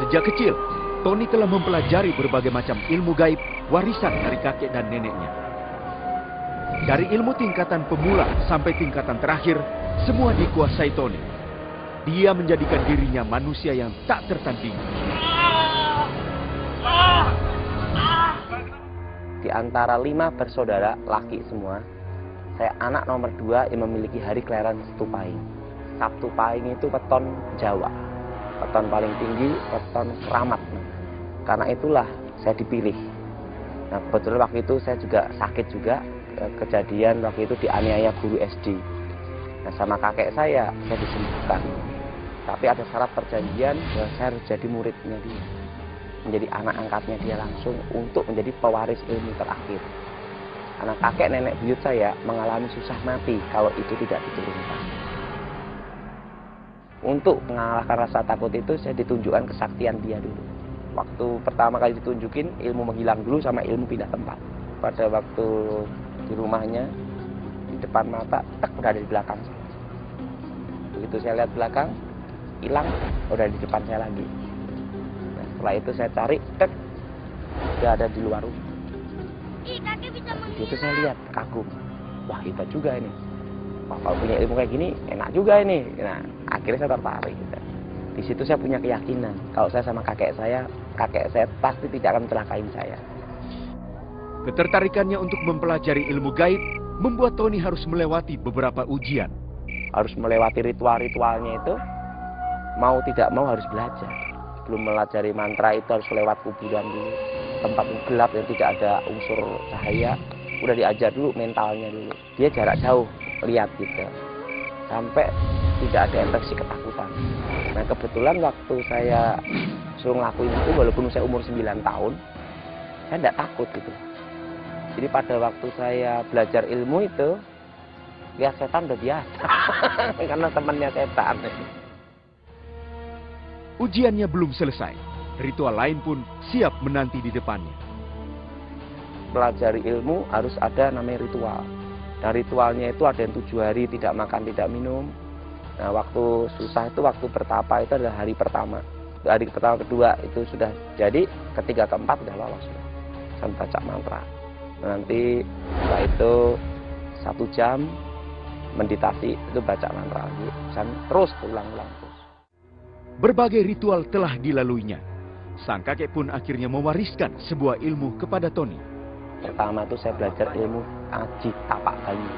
Sejak kecil, Tony telah mempelajari berbagai macam ilmu gaib warisan dari kakek dan neneknya. Dari ilmu tingkatan pemula sampai tingkatan terakhir, semua dikuasai Tony. Dia menjadikan dirinya manusia yang tak tertandingi. Di antara 5 bersaudara laki semua, saya anak nomor 2 yang memiliki hari kelahiran Sabtu Pahing. Sabtu Pahing itu weton Jawa, weton paling tinggi, weton keramat. Karena itulah saya dipilih. Nah, kebetulan waktu itu saya juga sakit juga, kejadian waktu itu dianiaya guru SD. Nah, sama kakek saya disembuhkan. Tapi ada syarat perjanjian bahwa saya harus jadi muridnya dia, menjadi anak angkatnya dia langsung untuk menjadi pewaris ilmu terakhir. Karena kakek nenek buyut saya mengalami susah mati kalau itu tidak diturunkan. Untuk mengalahkan rasa takut itu saya ditunjukkan kesaktian dia dulu. Waktu pertama kali ditunjukin, ilmu menghilang dulu sama ilmu pindah tempat. Pada waktu di rumahnya, di depan mata, udah ada di belakang saya. Begitu saya lihat belakang, hilang, udah di depan saya lagi. Nah, setelah itu saya cari, udah ada di luar rumah. Itu saya lihat, kagum. Wah, hebat juga ini. Wah, kalau punya ilmu kayak gini, enak juga ini. Nah, akhirnya saya tertarik. Gitu. Di situ saya punya keyakinan, kalau saya sama kakek saya pasti tidak akan mencelakai saya. Ketertarikannya untuk mempelajari ilmu gaib membuat Tony harus melewati beberapa ujian. Harus melewati ritual-ritualnya itu, mau tidak mau harus belajar. Sebelum melajari mantra itu harus lewat kuburan dulu, tempat gelap yang tidak ada unsur cahaya. Udah diajar dulu mentalnya dulu. Dia jarak jauh lihat gitu, sampai tidak ada infeksi ketakutan. Nah, kebetulan waktu saya suruh ngelakuin itu, walaupun saya umur 9 tahun, saya tidak takut gitu. Jadi pada waktu saya belajar ilmu itu, lihat setan udah biasa, karena temannya setan. Ujiannya belum selesai, ritual lain pun siap menanti di depannya. Pelajari ilmu harus ada namanya ritual. Dan ritualnya itu ada yang 7 hari tidak makan, tidak minum. Nah, waktu susah itu, waktu bertapa itu adalah hari pertama. Hari pertama, kedua itu sudah jadi, ketiga, keempat sudah lolos. Sampai baca mantra. Nanti setelah itu 1 jam meditasi, itu baca mantra lagi. Dan terus ulang-ulang terus. Berbagai ritual telah dilaluinya. Sang kakek pun akhirnya mewariskan sebuah ilmu kepada Tony. Pertama itu saya belajar ilmu aji tapak bayi.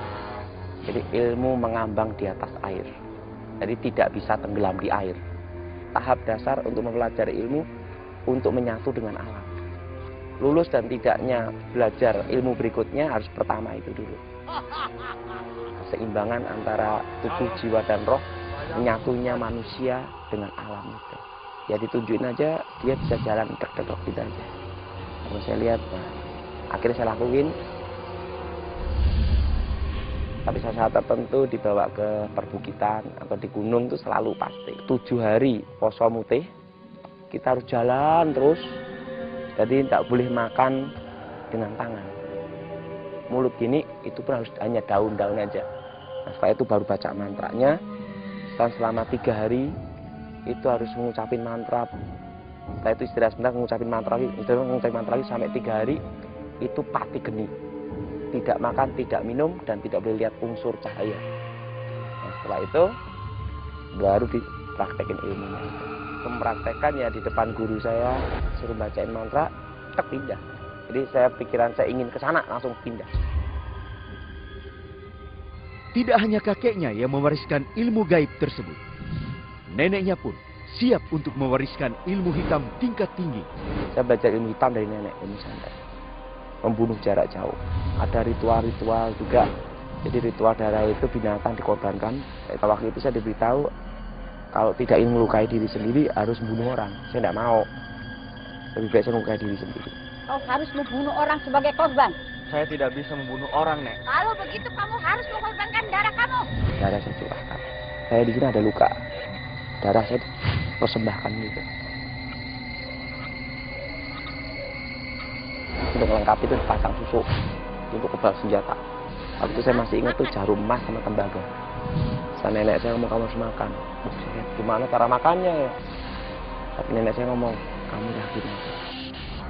Jadi ilmu mengambang di atas air. Jadi tidak bisa tenggelam di air. Tahap dasar untuk mempelajari ilmu untuk menyatu dengan alam. Lulus dan tidaknya belajar ilmu berikutnya harus pertama itu dulu. Keseimbangan antara tubuh, jiwa, dan roh, menyatunya manusia dengan alam itu. Ya ditunjukin aja, dia bisa jalan dek-dek gitu aja. Kalau saya lihat, nah, akhirnya saya lakuin. Tapi saat tertentu dibawa ke perbukitan atau di gunung itu selalu pasti. 7 hari poso mutih, kita harus jalan terus. Jadi tidak boleh makan dengan tangan. Mulut gini, itu pun harus hanya daun-daun aja. Nah, setelah itu baru baca mantranya. Dan selama 3 hari, itu harus mengucapin mantra. Setelah itu istirahat sebentar, mengucapin mantra lagi sampai 3 hari, itu pati geni. Tidak makan, tidak minum, dan tidak boleh lihat unsur cahaya. Nah, setelah itu baru dipraktekin ilmunya. Mempraktekkan ya di depan guru saya, suruh bacain mantra, pindah. Jadi saya pikiran saya ingin ke sana, langsung pindah. Tidak hanya kakeknya yang mewariskan ilmu gaib tersebut. Neneknya pun siap untuk mewariskan ilmu hitam tingkat tinggi. Saya belajar ilmu hitam dari nenek, ilmu santet. Membunuh jarak jauh. Ada ritual-ritual juga. Jadi ritual darah itu binatang dikorbankan. Waktu itu saya diberitahu kalau tidak ingin melukai diri sendiri harus membunuh orang. Saya tidak mau. Lebih baik saya melukai diri sendiri. Kau harus membunuh orang sebagai korban. Saya tidak bisa membunuh orang, Nek. Kalau begitu kamu harus mengorbankan darah kamu. Darah saya curahkan. Saya di sini ada luka. Darah saya persembahkan gitu. Untuk melengkapi itu dipasang susu untuk kebal senjata. Waktu itu saya masih ingat tuh jarum emas sama tembaga. Saya nenek saya ngomong kamu harus makan. Gimana cara makannya ya? Tapi nenek saya ngomong, kamu yakin aja.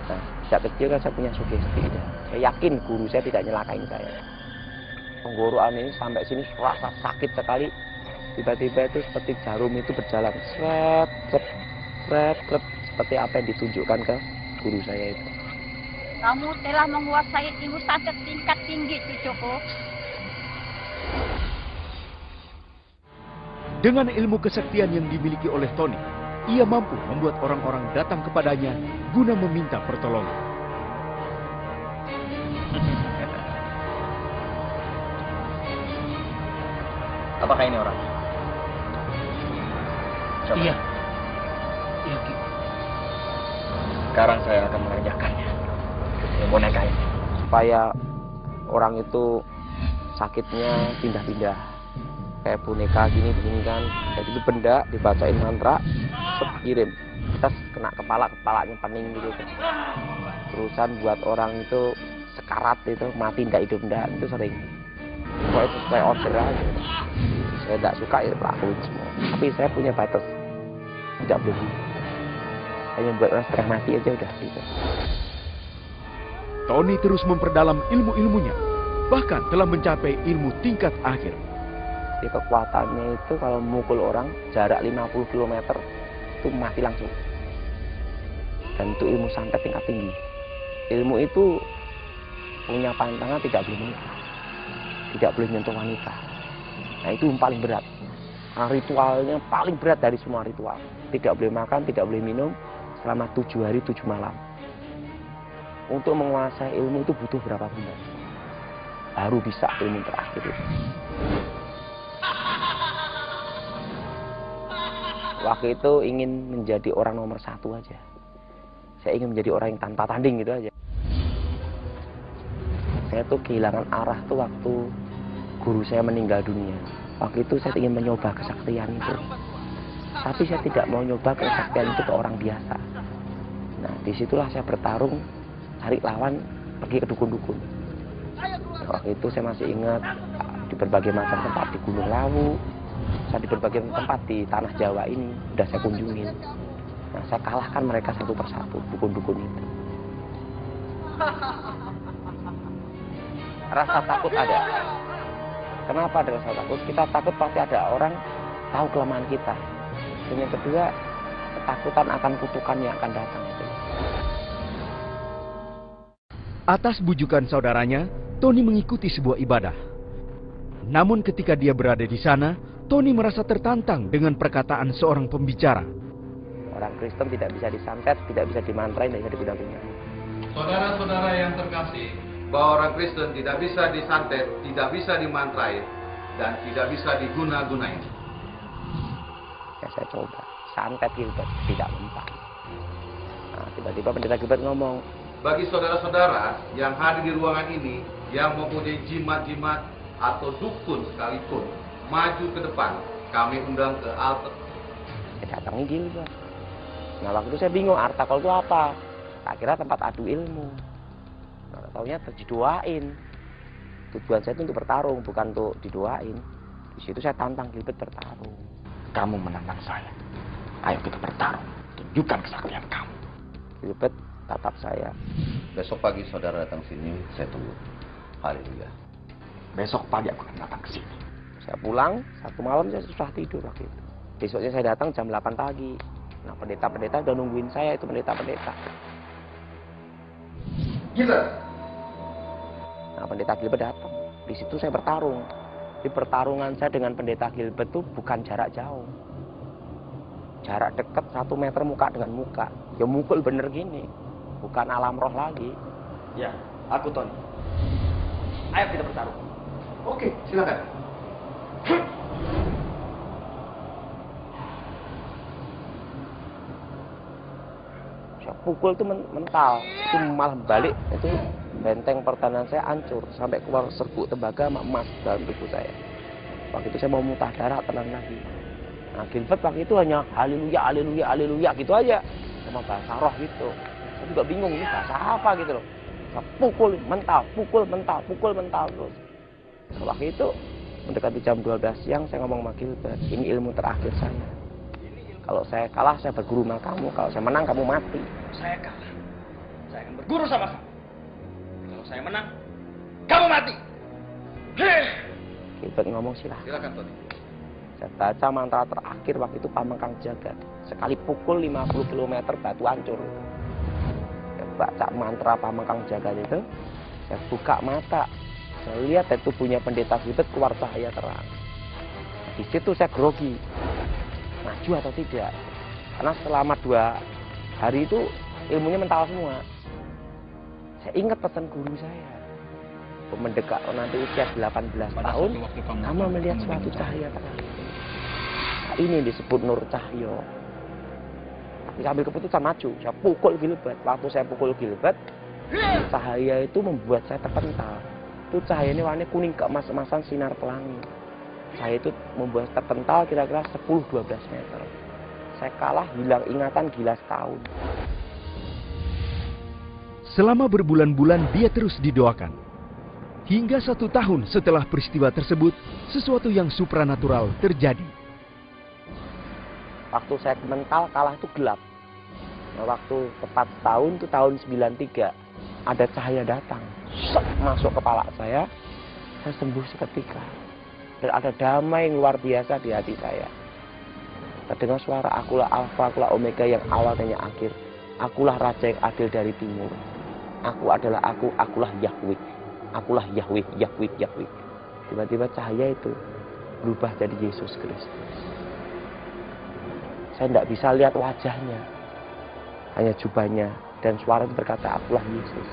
Nah, sejak kecil kan saya punya sugesti. Saya yakin guru saya tidak nyelakain saya. Tenggorokan ini sampai sini rasa sakit sekali. Tiba-tiba itu seperti jarum itu berjalan sret, sret, sret, sret, seperti apa yang ditunjukkan ke guru saya itu. Kamu telah menguasai ilmu santet tingkat tinggi, cucuku. Dengan ilmu kesaktian yang dimiliki oleh Tony, ia mampu membuat orang-orang datang kepadanya guna meminta pertolongan. Apakah ini orang? Coba. Iya. Iya, Ki. Sekarang saya akan mengerjakannya. Ini boneka ini. Supaya orang itu sakitnya pindah-pindah. Kayak boneka gini kan. Jadi itu benda dibacain mantra, kirim. Kita kena kepalanya pening gitu. Terusan buat orang itu sekarat itu, mati ndak hidup ndak, itu sering. Pokoknya sesuai order aja. Saya tidak suka ya lakuin semua. Tapi saya punya batas. Tidak boleh. Hanya buat orang setengah mati aja udah gitu. Tony terus memperdalam ilmu-ilmunya, bahkan telah mencapai ilmu tingkat akhir. Jadi kekuatannya itu kalau memukul orang jarak 50 km itu mati langsung. Dan itu ilmu santet tingkat tinggi. Ilmu itu punya pantangan tidak boleh menikah, tidak boleh menyentuh wanita. Nah itu yang paling berat. Nah, ritualnya paling berat dari semua ritual. Tidak boleh makan, tidak boleh minum selama 7 hari 7 malam. Untuk menguasai ilmu itu butuh berapa bulan? Baru bisa ilmu terakhir itu. Waktu itu ingin menjadi orang nomor 1 aja. Saya ingin menjadi orang yang tanpa tanding gitu aja. Saya tuh kehilangan arah tuh waktu guru saya meninggal dunia. Waktu itu saya ingin mencoba kesaktian itu. Tapi saya tidak mau nyoba kesaktian itu ke orang biasa. Nah, disitulah saya bertarung, cari lawan, pergi ke dukun-dukun. Waktu itu saya masih ingat di berbagai macam tempat di Gunung Lawu, saya di berbagai tempat di tanah Jawa ini udah saya kunjungin. Nah, saya kalahkan mereka satu persatu, dukun-dukun itu. Rasa takut ada. Kenapa ada rasa takut? Kita takut pasti ada orang tahu kelemahan kita. Dan yang kedua, ketakutan akan kutukan yang akan datang. Atas bujukan saudaranya, Tony mengikuti sebuah ibadah. Namun ketika dia berada di sana, Tony merasa tertantang dengan perkataan seorang pembicara. Orang Kristen tidak bisa disantet, tidak bisa dimantrain, tidak bisa diguna-guna. Saudara-saudara yang terkasih, bahwa orang Kristen tidak bisa disantet, tidak bisa dimantrain, dan tidak bisa diguna-gunain. Ya saya coba, santet Gilbert, tidak mempan. Nah, tiba-tiba pendeta Gilbert ngomong, Bagi saudara-saudara yang hadir di ruangan ini, yang mempunyai jimat-jimat atau dukun sekalipun, maju ke depan, kami undang ke altar. saya datangi Gilbert. Nah waktu itu saya bingung, artakol itu apa? Tak kira tempat adu ilmu. Nah, taunya didoain. Tujuan saya itu untuk bertarung, bukan untuk didoain. Di situ saya tantang Gilbert bertarung. Kamu menantang saya. Ayo kita bertarung. Tunjukkan kesaktian kamu. Gilbert tatap saya. Besok pagi saudara datang sini, saya tunggu. Haleluya. Besok pagi aku akan datang ke sini. Saya pulang, satu malam saya susah tidur waktu itu. Besoknya saya datang jam 8 pagi. Nah pendeta-pendeta udah nungguin saya, itu pendeta-pendeta. Gila. Nah pendeta Gilbert datang. Di situ saya bertarung. Di pertarungan saya dengan pendeta Gilbert itu bukan jarak jauh. Jarak dekat 1 meter muka dengan muka. Ya mukul bener gini. Bukan alam roh lagi. Ya, aku Tony. Ayo kita bertarung. Oke, silakan. Saya pukul itu mental. Itu malah balik. Itu benteng pertahanan saya hancur. Sampai keluar serbuk tembaga sama emas dalam tubuh saya. Waktu itu saya mau muntah darah, tenang lagi. Nah Gilbert waktu itu hanya haleluya, haleluya, haleluya gitu aja. Sama bahasa roh gitu. Saya juga bingung ini bahasa apa gitu loh. Saya pukul mental, pukul mental, pukul mental terus. Nah, waktu itu mendekati jam 12 siang saya ngomong sama Gilbert, ini ilmu terakhir saya. Kalau saya kalah, saya berguru sama kamu. Kalau saya menang, kamu mati. Saya kalah. Saya akan berguru sama kamu. Kalau saya menang, kamu mati. Gilbert ngomong silahkan. Silakan Tony. Saya baca mantra terakhir waktu itu Pamengkang Jagat. Sekali pukul 50 km batu hancur. Saya baca mantra Pamengkang Jagat itu. Saya buka mata. Saya lihat dari tubuhnya pendeta Gilbert keluar cahaya terang. Di situ saya grogi. Maju atau tidak. Karena selama 2 hari itu ilmunya mental semua. Saya ingat pesan guru saya. Mendekat nanti usia 18 tahun, kamu melihat suatu cahaya terang. Nah, ini disebut Nur Cahyo. Tapi sambil keputusan maju, saya pukul Gilbert. Waktu saya pukul Gilbert, cahaya itu membuat saya terpental. Itu cahayanya warnanya kuning keemas-emasan sinar pelangi. Cahaya itu membuat saya terpental kira-kira 10-12 meter. Saya kalah, hilang ingatan, gila setahun. Selama berbulan-bulan dia terus didoakan. Hingga 1 tahun setelah peristiwa tersebut, sesuatu yang supranatural terjadi. Waktu saya mental kalah itu gelap. Nah, waktu tepat tahun itu tahun 93, ada cahaya datang, masuk kepala saya sembuh seketika. Dan ada damai yang luar biasa di hati saya. Terdengar suara, akulah Alfa, akulah Omega yang awal dan yang akhir. Akulah Raja yang adil dari timur. Aku adalah aku, akulah Yahweh. Akulah Yahweh, Yahweh, Yahweh. Tiba-tiba cahaya itu berubah jadi Yesus Kristus. Saya tidak bisa lihat wajahnya, hanya jubahnya. Dan suara itu berkata, akulah Yesus.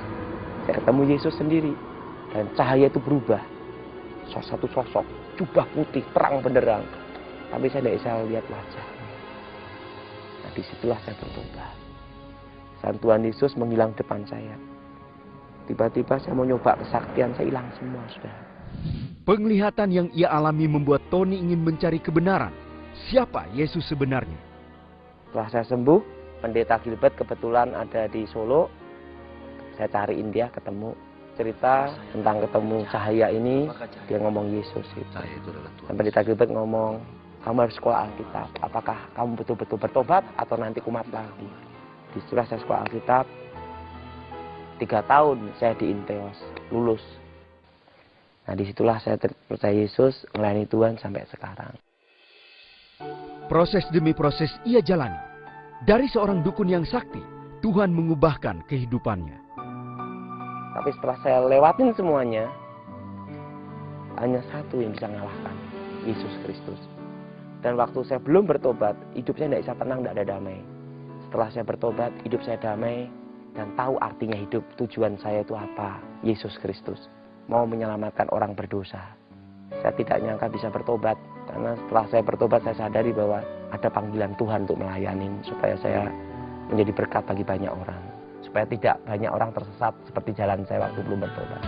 Saya ketemu Yesus sendiri. Dan cahaya itu berubah. Satu sosok, jubah putih, terang benderang. Tapi saya tidak bisa lihat wajahnya. Nah, disitulah saya bertobat. Saat Tuhan Yesus menghilang depan saya. Tiba-tiba saya mau nyoba kesaktian, saya hilang semua sudah. Penglihatan yang ia alami membuat Tony ingin mencari kebenaran. Siapa Yesus sebenarnya? Setelah saya sembuh, pendeta Gilbert kebetulan ada di Solo. Saya cariin dia, ketemu. Cerita tentang ketemu cahaya ini, dia ngomong Yesus itu. Dan pendeta Gilbert ngomong, kamu harus sekolah Alkitab. Apakah kamu betul-betul bertobat atau nanti kumat lagi? Disitulah saya sekolah Alkitab. 3 tahun saya di Inteos, lulus. Nah, disitulah saya percaya Yesus, melayani Tuhan sampai sekarang. Proses demi proses ia jalani. Dari seorang dukun yang sakti, Tuhan mengubahkan kehidupannya. Tapi setelah saya lewatin semuanya, hanya satu yang bisa mengalahkan, Yesus Kristus. Dan waktu saya belum bertobat, hidup saya tidak bisa tenang, tidak ada damai. Setelah saya bertobat, hidup saya damai, dan tahu artinya hidup, tujuan saya itu apa, Yesus Kristus. Mau menyelamatkan orang berdosa. Saya tidak nyangka bisa bertobat, karena setelah saya bertobat, saya sadari bahwa ada panggilan Tuhan untuk melayani, supaya saya menjadi berkat bagi banyak orang. Supaya tidak banyak orang tersesat seperti jalan saya waktu belum bertobat.